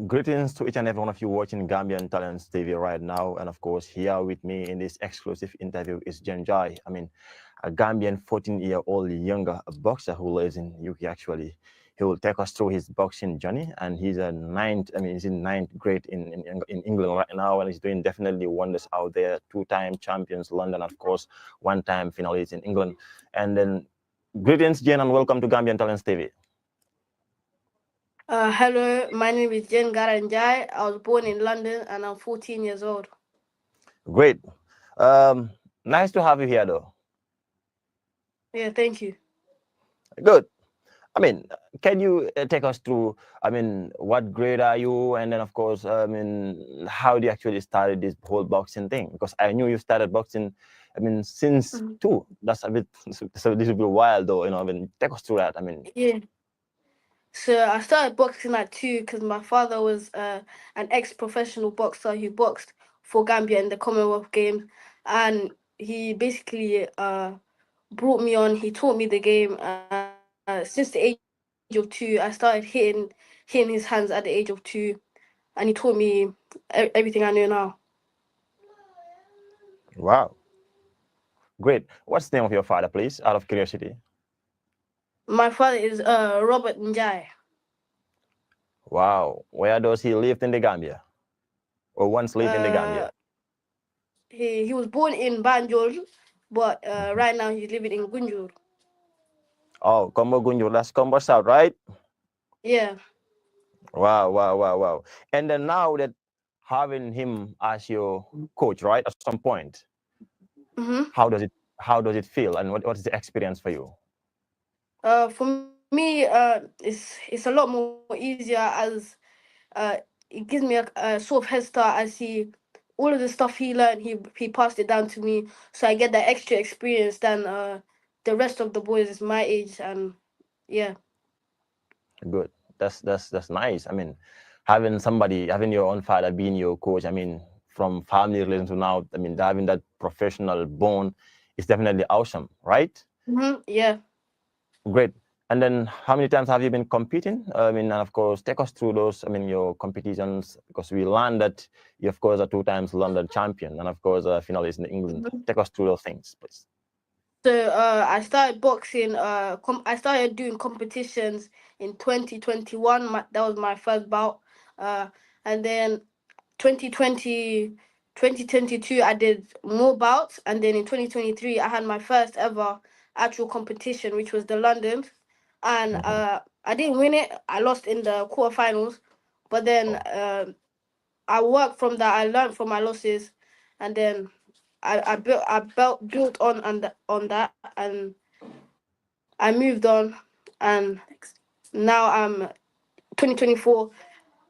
Greetings to each and every one of you watching Gambian Talents TV right now. And of course, here with me in this exclusive interview is Jen Garai. A Gambian 14-year-old younger boxer who lives in UK actually. He will take us through his boxing journey, and he's a ninth, he's in ninth grade in England right now, and he's doing definitely wonders out there. Two-time champions, London, of course, one-time finalist in England. And then, greetings, Jen, and welcome to Gambian Talents TV. Hello, my name is Jen Garai. I was born in London and I'm 14 years old. Great. Um, Nice to have you here, though. Yeah, thank you. Good. I mean, can you take us through, what grade are you? And then, of course, how do you actually started this whole boxing thing? Because I knew you started boxing, since Mhm. two. That's a bit, so this will be wild, though, take us through that. Yeah. So I started boxing at 2 because my father was an ex-professional boxer who boxed for Gambia in the Commonwealth Games, and he basically brought me on. He taught me the game. Since the age of 2, I started hitting his hands at the age of 2, and he taught me everything I know now. Wow. Great. What's the name of your father, please, out of curiosity? My father is Robert Njai. Wow. Where does he live in the Gambia? Or once lived in the Uh, Gambia? he was born in Banjul, but Mhm. right now he's living in Gunjur. Oh, Combo Gunjur, that's Combo South, right? Yeah. Wow, wow, wow, wow. And then now that having him as your coach, right, at some point, Mm-hmm. how does it feel, and what is the experience for you? For me, it's a lot more easier as uh, it gives me a sort of head start. I see all of the stuff he learned. He passed it down to me, so I get that extra experience than the rest of the boys is my age, and yeah. Good. That's nice. Having somebody, having your own father being your coach. From family relation to now, having that professional bond is definitely awesome, right? Mm-hmm. Yeah. Great. And then how many times have you been competing? And of course, take us through those, your competitions, because we learned that you, of course, are two times London champion and, of course, a finalist in England. Mhm. Take us through those things, please. So I started boxing. I started doing competitions in 2021. That was my first bout. Uh, and then 2020, 2022, I did more bouts. And then in 2023, I had my first ever actual competition, which was the London. And Hmm. I didn't win it. I lost in the quarterfinals. But then Oh, I worked from that. I learned from my losses, and then I built on that, and I moved on, and now I'm 2024.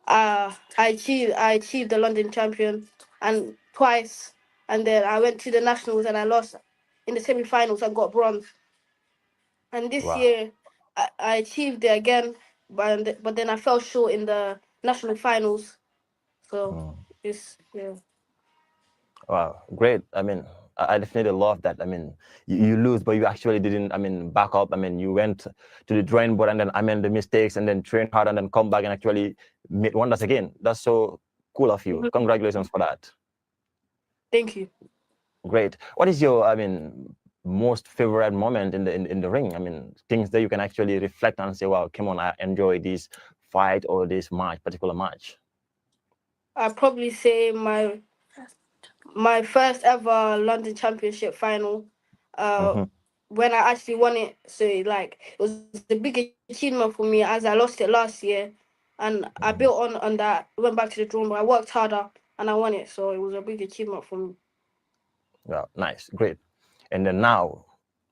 I achieved the London champion and twice, and then I went to the nationals and I lost in the semi-finals. I got bronze, and this wow. year I achieved it again, but then I fell short in the national finals. So Mm. it's yeah. Wow, great. I definitely love that. You lose, but you actually didn't, back up. You went to the drawing board and then amend the mistakes and then train hard and then come back and actually make wonders again. That's so cool of you. Mhm. Congratulations for that. Thank you. Great. What is your, most favorite moment in the ring? Things that you can actually reflect on and say, wow, come on, I enjoy this fight or this match, particular match. I'd probably say my first ever London Championship final. Uh, Mm-hmm. when I actually won it, so like it was a big achievement for me as I lost it last year, and I built on that. Went back to the drawing board. I worked harder and I won it, so it was a big achievement for me. Yeah, nice, great. And then now,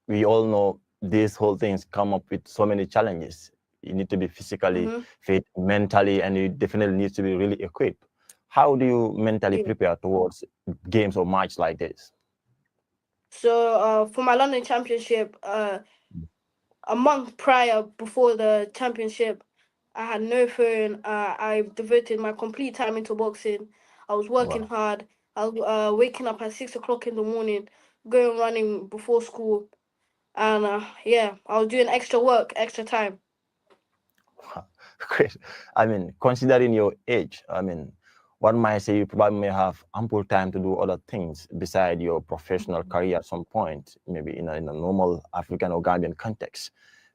we all know these whole things come up with so many challenges. You need to be physically Mm-hmm. fit, mentally, and you definitely need to be really equipped. How do you mentally Yeah. prepare towards games or match like this? So for my London Championship, a month prior before the championship, I had no phone. I devoted my complete time into boxing. I was working Wow, hard. I was waking up at 6 o'clock in the morning, going running before school, and yeah, I was doing extra work, extra time. Great. I mean, considering your age, I mean, one might say you probably may have ample time to do other things beside your professional career at some point, maybe in a normal African or Gambian context.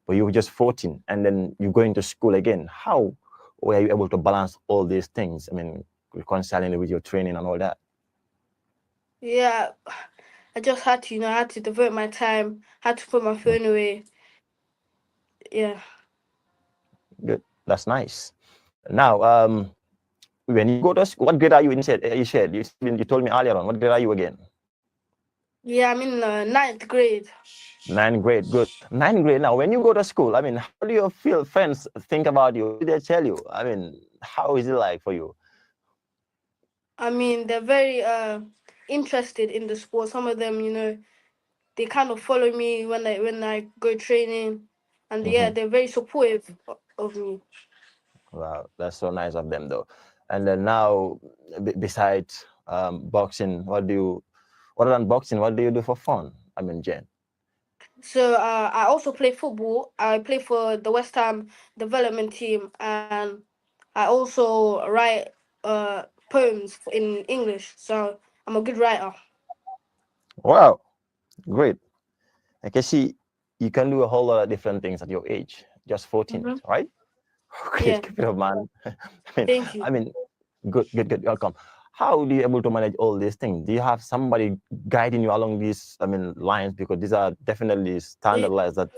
But you were just 14 and then you're going to school again. How were you able to balance all these things? I mean, reconciling it with your training and all that? Yeah, I just had to, I had to devote my time, had to put my Mm, phone away. Yeah. good. That's nice. Now, when you go to school, what grade are you in? You told me earlier on. What grade are you again? Yeah, I'm in ninth grade. Ninth grade, good. Ninth grade. Now, when you go to school, I mean, how do you feel? Friends think about you. What do they tell you? I mean, how is it like for you? I mean, they're very interested in the sport. Some of them, they kind of follow me when I go training, and yeah, Hmm. they're very supportive of me. Wow, that's so nice of them, though. And then now, besides boxing, other than boxing, what do you do for fun? I mean, Jen. So I also play football. I play for the West Ham development team, and I also write poems in English. So I'm a good writer. Wow, great. I can see you can do a whole lot of different things at your age, just 14, Hmm. right? Great, Yeah, keep it up, man. mean, thank you. I mean, good, welcome. How do you able to manage all these things? Do you have somebody guiding you along these, I mean, lines? Because these are definitely Yeah. standardized that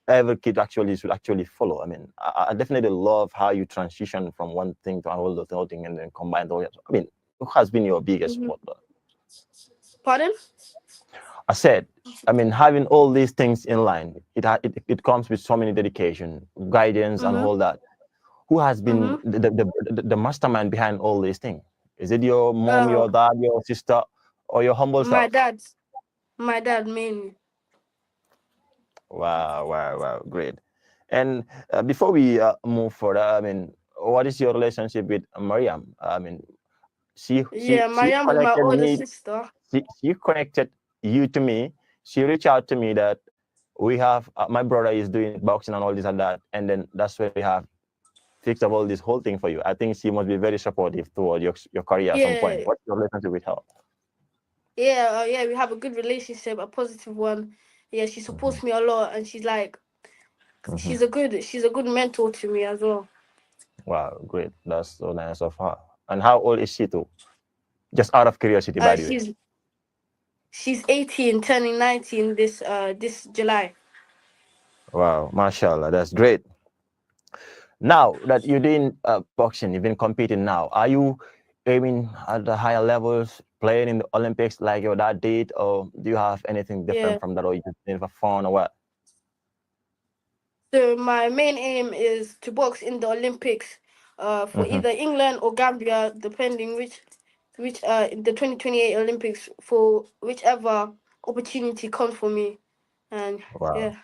every kid actually should actually follow. I mean, I definitely love how you transition from one thing to another thing and then combine all. I mean, who has been your biggest Hmm. support? Pardon? I said, I mean, having all these things in line, it comes with so many dedication, guidance, and Mm-hmm. all that. Who has been Mm-hmm. the mastermind behind all these things? Is it your mom, Uh, your dad, your sister, or your humble my self? dad, my dad mainly. Wow, great. And before we move further, I mean, what is your relationship with Mariam? I mean, Yeah, she Mariam is my connected older me. sister. She connected you to me. She reached out to me that we have my brother is doing boxing and all this and that, and then that's where we have fixed up all this whole thing for you. I think she must be very supportive toward your career at some point. Yeah, What's your relationship with her? yeah, we have a good relationship, a positive one. Yeah, she Hmm. supports me a lot, and Hmm. she's a good mentor to me as well. Wow, great. That's so nice of her. And how old is she too? Just out of curiosity, by Uh, the way. she's she's 18, turning 19 this July. Wow, mashallah, that's great. Now that you're doing boxing, you've been competing now. Are you aiming at the higher levels, playing in the Olympics like your dad did, or do you have anything different Yeah. from that, or you just doing it for fun or what? So my main aim is to box in the Olympics, for Hmm. either England or Gambia, depending which in the 2028 Olympics, for whichever opportunity comes for me. And Wow. yeah.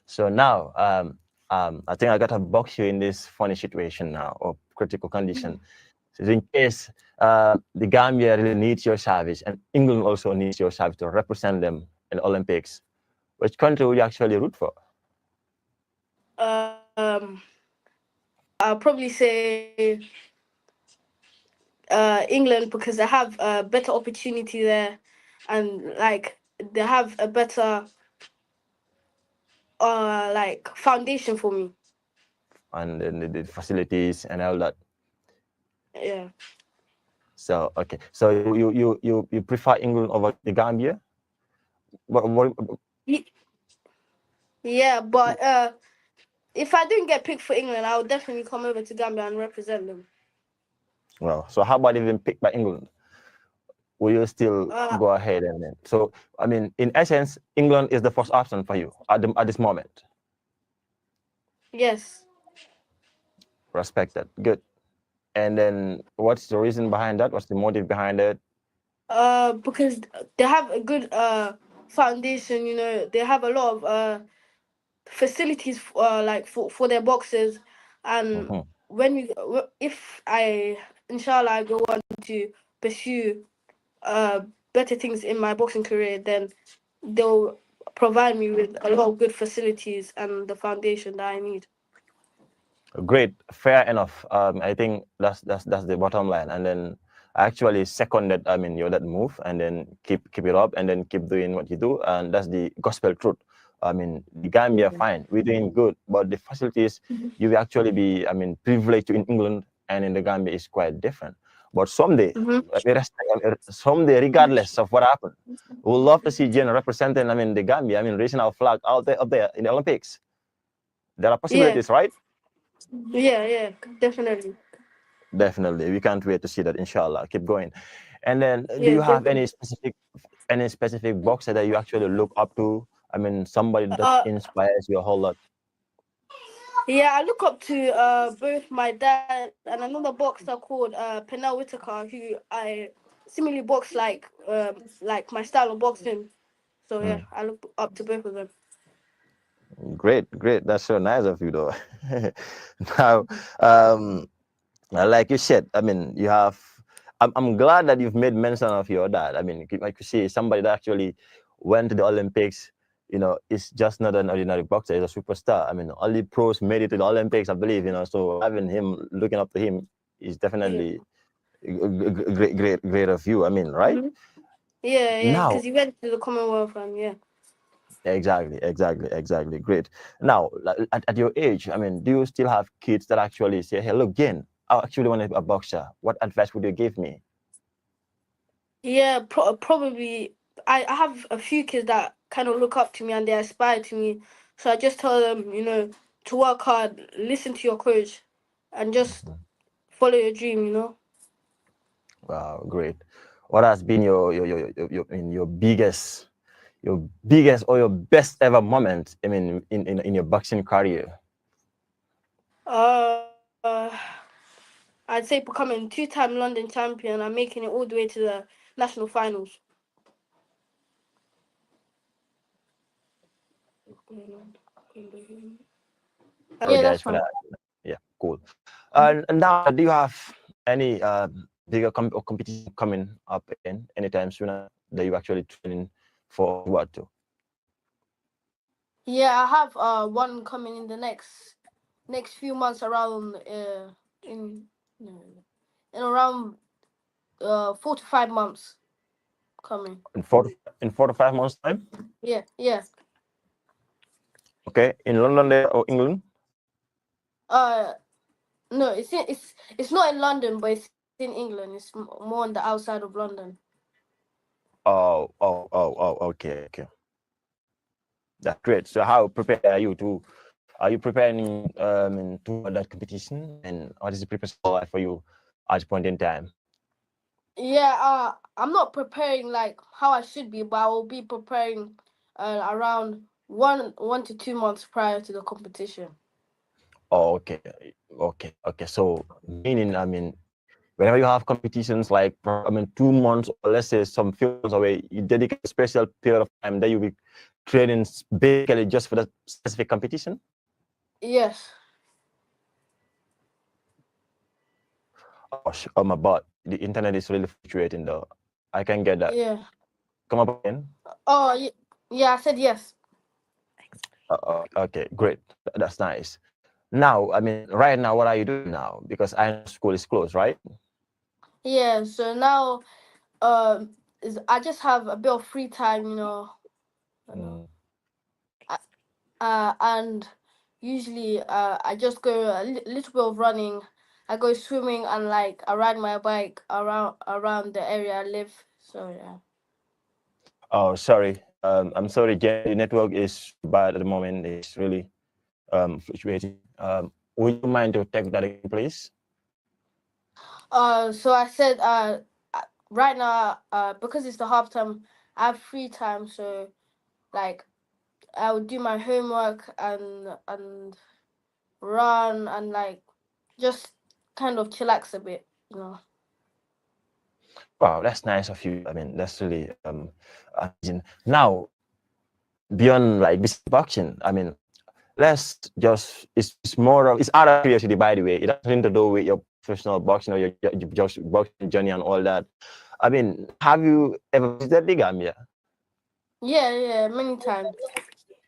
So now, I think I got to box you in this funny situation now, or critical condition. So in case the Gambia really needs your service, and England also needs your service to represent them in the Olympics, which country would you actually root for? Um, I'll probably say England, because they have a better opportunity there, and like they have a better like foundation for me. And then the facilities and all that. Yeah. So okay, so you prefer England over the Gambia? What, Ye- Yeah, but if I didn't get picked for England, I would definitely come over to Gambia and represent them. well, so how about even picked by England? Will you still Uh, go ahead and then? So I mean, in essence, England is the first option for you at this moment. yes. Respected, good. And then what's the reason behind that? What's the motive behind it? Because they have a good foundation. They have a lot of facilities, like for their boxers, and Mhm. if I, inshallah, I go on to pursue uh better things in my boxing career, then they'll provide me with a lot of good facilities and the foundation that I need. Great, fair enough. I think that's the bottom line. And then I actually seconded, I mean, that move, and then keep it up, and then keep doing what you do, and that's the gospel truth. I mean, the Gambia, Yeah. fine, we're doing good, but the facilities you will actually be, I mean, privileged to in England and in the Gambia is quite different. But someday, Mm-hmm. someday, regardless of what happened, we would love to see Jen representing, I mean, the Gambia, I mean, raising our flag out there, up there in the Olympics. There are Yeah, possibilities, right? yeah, definitely. Definitely, we can't wait to see that. Inshallah, keep going. And then, do Yeah, you have definitely. any specific boxer that you actually look up to? I mean, somebody that Uh, inspires you a whole lot. yeah, I look up to both my dad and another boxer called Penel Whitaker, who I similarly box like my style of boxing. So yeah, Mm. I look up to both of them. Great, great. That's so nice of you, though. Now, um, like you said, I mean, you have. I'm glad that you've made mention of your dad. I mean, like you see, somebody that actually went to the Olympics. Is just not an ordinary boxer. He's a superstar. I mean, only pros made it to the Olympics, I believe. So having him, looking up to him, is Yeah. definitely great, great, great of you. I mean, right Hmm. Yeah, now. because he went to the Commonwealth and yeah. Exactly, exactly, exactly. Great. Now, at your age, I mean, do you still have kids that actually say, "Hey, look, Jen, I actually want to be a boxer. What advice would you give me?" Yeah, probably. I have a few kids that kind of look up to me and they aspire to me. So I just tell them, to work hard, listen to your coach, and just Mhm. follow your dream. Wow, great. What has been your biggest or your best ever moment? I mean, in your boxing career. Uh, I'd say becoming two-time London champion and making it all the way to the national finals. Yeah, Apologize that's for fine. that. Yeah, cool. And now, do you have any bigger competition coming up again anytime sooner that you actually training for what to? Yeah, I have one coming in the next few months around in no, in around 4 to 5 months coming. In 4 to 5 months time? Yeah. Okay, in London there or England? Uh, no, it's not in London, but it's in England. It's more on the outside of London. Okay, okay. That's great. So how prepared are you to? Are you preparing to that competition? I mean, what is the preparation like for you at this point in time? Yeah, I'm not preparing like how I should be, but I will be preparing around 1 to 2 months prior to the competition. Oh, okay, okay. So meaning, I mean, whenever you have competitions like 2 months or let's say some few months away, you dedicate a special period of time that you will be training basically just for that specific competition. Yes. Oh my god, the internet is really fluctuating though. I can get that. Yeah. Come up again. Oh, yeah. I said yes. Okay, great. That's nice. Now, I mean, right now, what are you doing now? Because I know school is closed, right? Yeah. So now, I just have a bit of free time. You know. Mm. I, and usually, I just go a little bit of running. I go swimming and like I ride my bike around the area I live. So yeah. Oh, sorry. I'm sorry, Jen. The network is bad at the moment. It's really fluctuating. Would you mind to take that again, please? So I said, right now, because it's the half time, I have free time. So like, I would do my homework and run and like just kind of chillax a bit. Wow, that's nice of you. I mean, that's really amazing. Now, beyond like this boxing, I mean, let's just it's more of it's out of curiosity, by the way. It has nothing to do with your professional boxing or your just boxing journey and all that. I mean, have you ever visited the Gambia? Yeah, many times.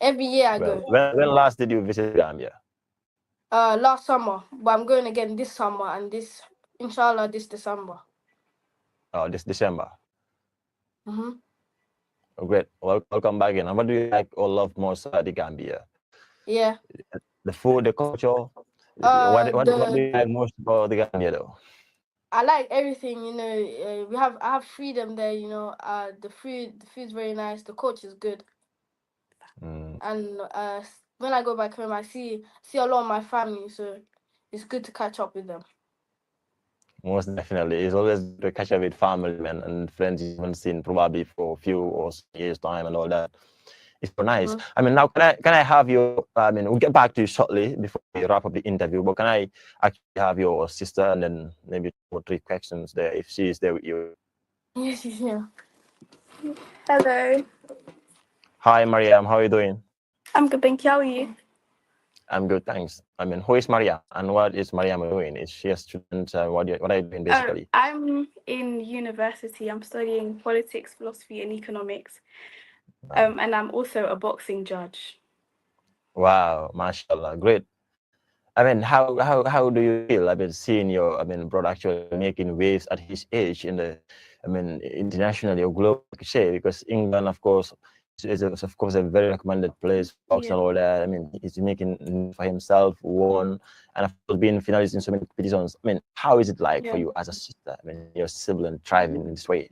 Every year I Well, go. when last did you visit Gambia? Last summer, but I'm going again this summer and this, inshallah, this December. This December. Mm-hmm. Great. Welcome back again. And what do you like or love most about the Gambia? Yeah. The food, the culture. What do The you like most about the Gambia though? I like everything. I have freedom there. The food's very nice. The coach is good, Mm, and when I go back home, I see a lot of my family, so it's good to catch up with them. most definitely. It's always good to catch up with family man and friends you haven't seen probably for a few or some years time and all that. It's so nice. Mm-hmm. I mean, now can I have your? I mean, we'll get back to you shortly before we wrap up the interview. But can I actually have your sister and then maybe 2 or 3 questions there if she is there with you? Yes, yeah. Hello, Hi, Mariam. How are you doing? I'm good, thank you. How are you? I'm good, thanks. I mean, who is Mariam and what is Mariam doing? Is she a student? What are you doing basically? I'm in university. I'm studying politics, philosophy, and economics. Wow, And I'm also a boxing judge. wow, mashallah, great. I mean, how do you feel? I mean, seeing your brother actually making waves at his age in the, internationally or globally, I could say, because England, of course, is of course a very recommended place for boxing Yeah, and all that. I mean, he's making name for himself, won, and of course, being finalist in so many competitions. I mean, how is it like for yeah. you as a sister? I mean, your sibling thriving in this way.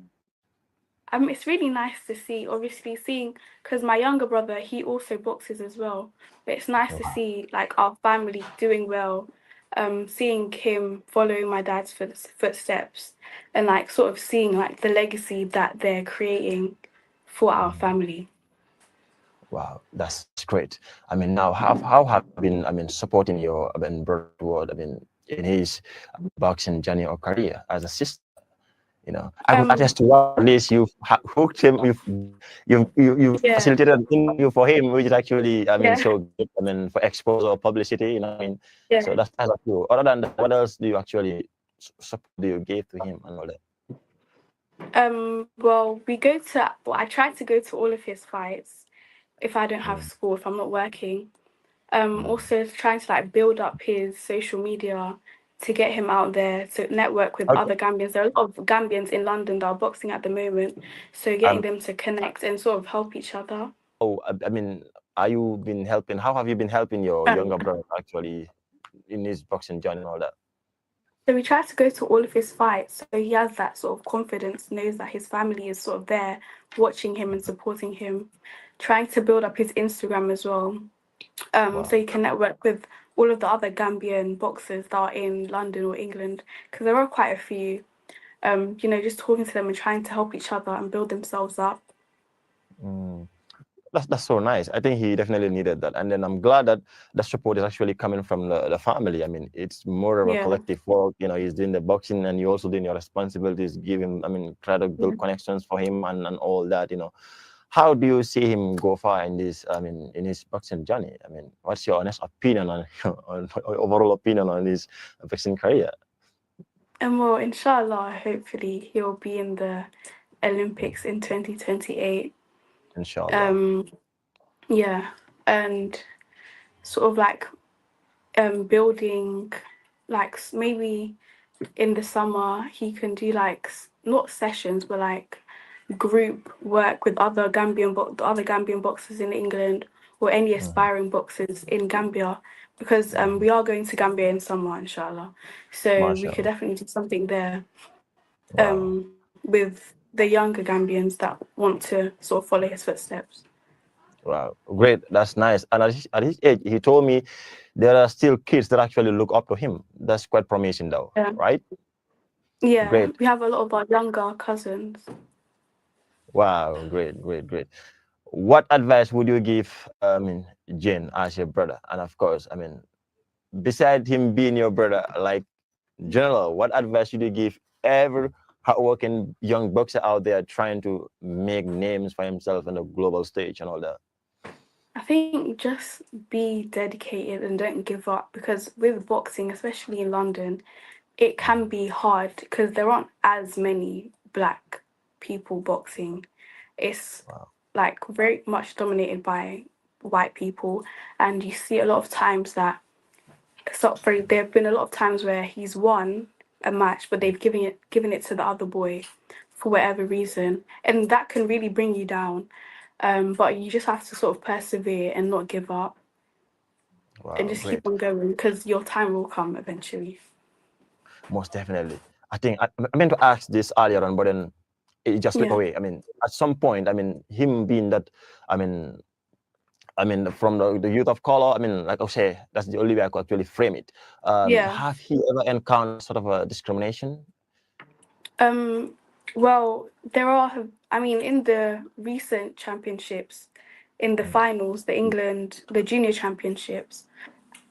It's really nice to see. Obviously, seeing because my younger brother he also boxes as well. But it's nice to Wow. see like our family doing well. Seeing him following my dad's footsteps, and like sort of seeing like the legacy that they're creating for our family. Wow, that's great. I mean, now how have you been? I mean, supporting your brother toward, in his boxing journey or career as a sister. I could Um, attest to what at least you've hooked him, you've yeah, facilitated an interview for him, which is actually, yeah. so good. For exposure or publicity. So Yeah. that's nice of you. Other than that, what else do you actually support do you give to him and all that? Well, I try to go to all of his fights if I don't have Mm, school, if I'm not working. mm. Also trying to like build up his social media to get him out there to network with Okay. other Gambians. There are a lot of Gambians in London that are boxing at the moment, so getting Um, them to connect and sort of help each other. oh, are you been helping? How have you been helping your Um, younger brother actually in his boxing journey and all that? so we try to go to all of his fights, so he has that sort of confidence, knows that his family is sort of there watching him and supporting him. Trying to build up his Instagram as well, so Wow. you can network with all of the other Gambian boxers that are in London or England, because there are quite a few. Just talking to them and trying to help each other and build themselves up. Mm. That's so nice. I think he definitely needed that, and then I'm glad that the support is actually coming from the family. I mean, it's more of a Yeah, collective work. He's doing the boxing, and you also doing your responsibilities. Give him, try to yeah. build connections for him and all that. How do you see him go far in this? In his boxing journey. What's your honest opinion on, on overall opinion on his boxing career? And well, inshallah, hopefully he'll be in the Mm, Olympics in 2028. Inshallah. Um, yeah, and sort of like building, like maybe in the summer he can do like not sessions, but like group work with the other Gambian boxers in England or any Mhm, aspiring boxers in Gambia, because mhm. we are going to Gambia in summer, inshallah. So we could Mashallah. definitely do something there Wow. with the younger Gambians that want to sort of follow his footsteps. Wow, great. That's nice. And at his age, he told me there are still kids that actually look up to him. That's quite promising, though, Yeah, right? yeah, Great. we have a lot of our younger cousins. Wow, great, great, great. What advice would you give, Jane, as your brother? And of course, beside him being your brother, like general, what advice should you give every hardworking young boxer out there trying to make names for himself on the global stage and all that? I think just be dedicated and don't give up, because with boxing, especially in London, it can be hard because there aren't as many black people boxing. It's Wow. like very much dominated by white people, and you see a lot of times that sorry, there have been a lot of times where he's won a match, but they've given it to the other boy for whatever reason, and that can really bring you down. But you just have to sort of persevere and not give up and Wow, just keep great. on going because your time will come eventually. Most definitely. I think I meant to ask this earlier on, but then it just slipped Yeah. away. I mean, at some point, I mean, him being that, I mean, from the youth of color, I mean, like I say, that's the only way I could actually frame it. Yeah. Have he ever encountered sort of a discrimination? Well, there are, I mean, in the recent championships, in the Mm, finals, the junior championships,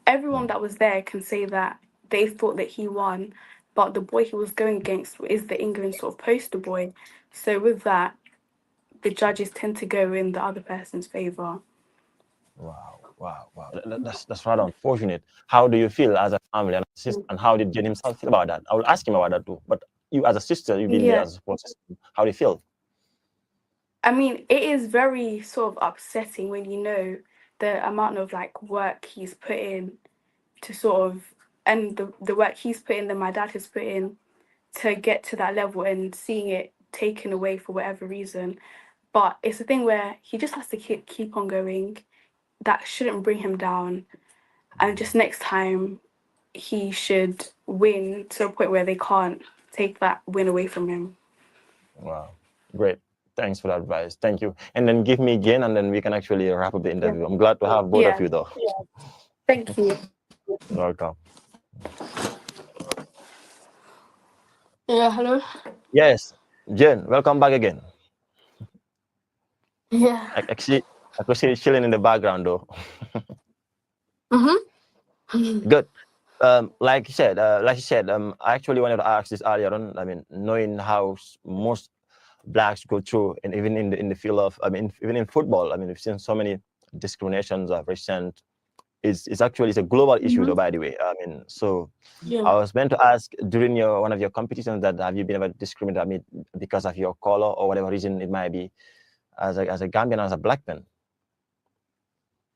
everyone mm. that was there can say that they thought that he won, but the boy he was going against is the England sort of poster boy. So with that, the judges tend to go in the other person's favour. Wow, wow, wow. That's rather unfortunate. How do you feel as a family and sister, and how did Jen himself feel about that? I will ask him about that too. But you, as a sister, you've been there Yeah. as a support system. How do you feel? I mean, it is very sort of upsetting when you know the amount of like work he's put in to sort of, and the work he's put in, that my dad has put in to get to that level, and seeing it taken away for whatever reason. But it's a thing where he just has to keep on going. That shouldn't bring him down. And just next time, he should win to a point where they can't take that win away from him. Wow, great. Thanks for the advice. Thank you. And then give me Jen, and then we can actually wrap up the Yeah. interview. I'm glad to have both of Yeah. you, though. Thank you. Welcome. Yeah, hello. Yes, Jen, welcome back again. Yeah. I could see you chilling in the background, though. Mm-hmm. Good. Like you said, I actually wanted to ask this earlier on. I mean, knowing how most blacks go through, and even in the field of, I mean, even in football, I mean, we've seen so many discriminations of recent. It's actually it's a global issue, though. Mm-hmm. By the way, I mean, so Yeah. I was meant to ask during one of your competitions that have you been ever discriminated? I mean, because of your color or whatever reason it might be, as a Gambian, as a black man.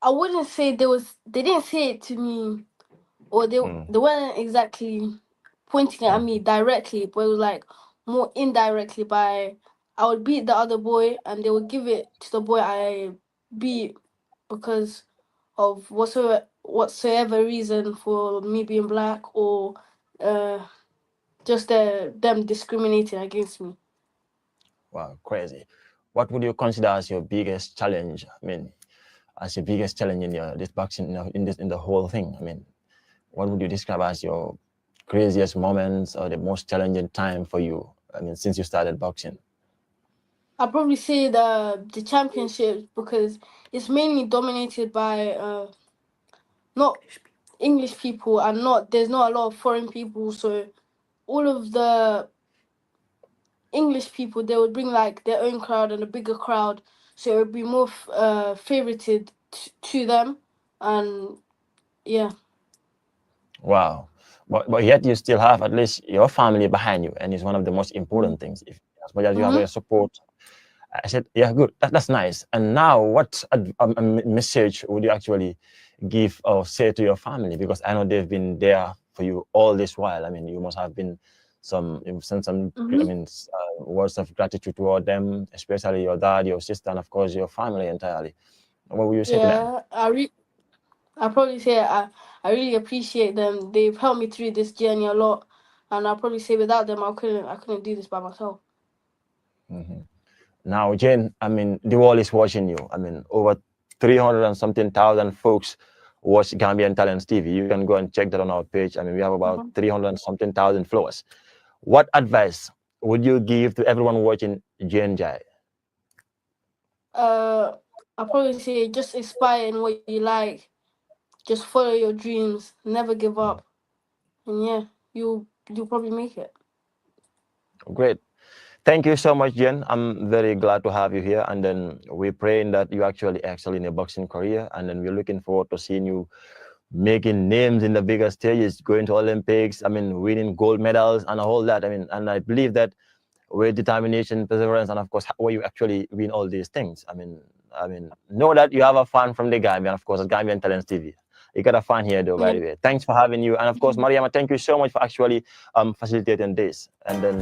I wouldn't say they didn't say it to me, or Mm, they weren't exactly pointing at mm. me directly, but it was like more indirectly by I would beat the other boy and they would give it to the boy I beat because of whatsoever reason for me being black or uh just them discriminating against me. Wow, crazy. What would you consider as your biggest challenge? I mean, as your biggest challenge in your this boxing, in the whole thing. I mean, what would you describe as your craziest moments or the most challenging time for you? I mean, since you started boxing. I'd probably say the championships because it's mainly dominated by not English people and not there's not a lot of foreign people, so all of the English people they would bring like their own crowd and a bigger crowd, so it would be more favorited to them, and yeah, Wow. But yet you still have at least your family behind you, and it's one of the most important things. If as much as you have mm-hmm. your support, I said, yeah, good. That's nice. And now, what message would you actually give or say to your family? Because I know they've been there for you all this while. I mean, you must have been you've sent some, I Mm-hmm. mean, words of gratitude toward them, especially your dad, your sister, and of course your family entirely. What will you say to them? Yeah, I probably say I really appreciate them. They've helped me through this journey a lot, and I'll probably say without them I couldn't do this by myself. Mhm. Now, Jane, I mean, the world is watching you. I mean, over 300 and something thousand folks watch Gambian Talents TV. You can go and check that on our page. I mean, we have about Mm-hmm. 300 and something thousand followers. What advice would you give to everyone watching Jane Jai? I'll probably say just inspire in what you like. Just follow your dreams. Never give up. And yeah, you'll probably make it. Great. Thank you so much, Jen. I'm very glad to have you here. And then we're praying that you actually excel in your boxing career. And then we're looking forward to seeing you making names in the bigger stages, going to Olympics, I mean, winning gold medals and all that. I mean, and I believe that with determination, perseverance, and of course, how you actually win all these things. I mean, know that you have a fan from the Gambia, and of course, at Gambian Talents TV. You got a fan here, though, by the way. Thanks for having you. And of course, Mariama, thank you so much for actually facilitating this. And then.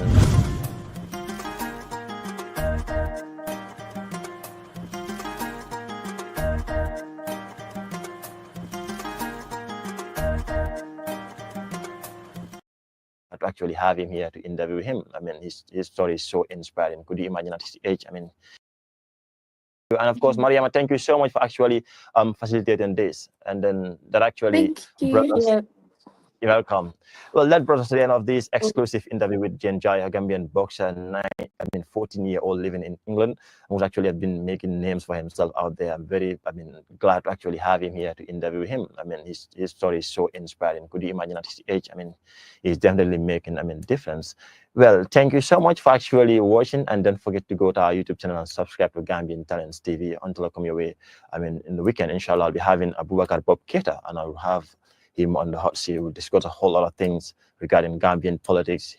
To actually have him here to interview him. I mean, his story is so inspiring. Could you imagine at his age? I mean, and of course, Mariama, thank you so much for actually facilitating this. And then that actually brought us. You're welcome. Well, that brought us to the end of this exclusive interview with Jen Garai, a Gambian boxer, 14-year-old living in England, who's actually have been making names for himself out there. I'm very, glad to actually have him here to interview him. I mean, his story is so inspiring. Could you imagine at his age? I mean, he's definitely making, difference. Well, thank you so much for actually watching, and don't forget to go to our YouTube channel and subscribe to Gambian Talents TV. Until I come your way, in the weekend, inshallah, I'll be having Abubakar Bob Keita, and I'll have him on the hot seat. We'll discuss a whole lot of things regarding Gambian politics.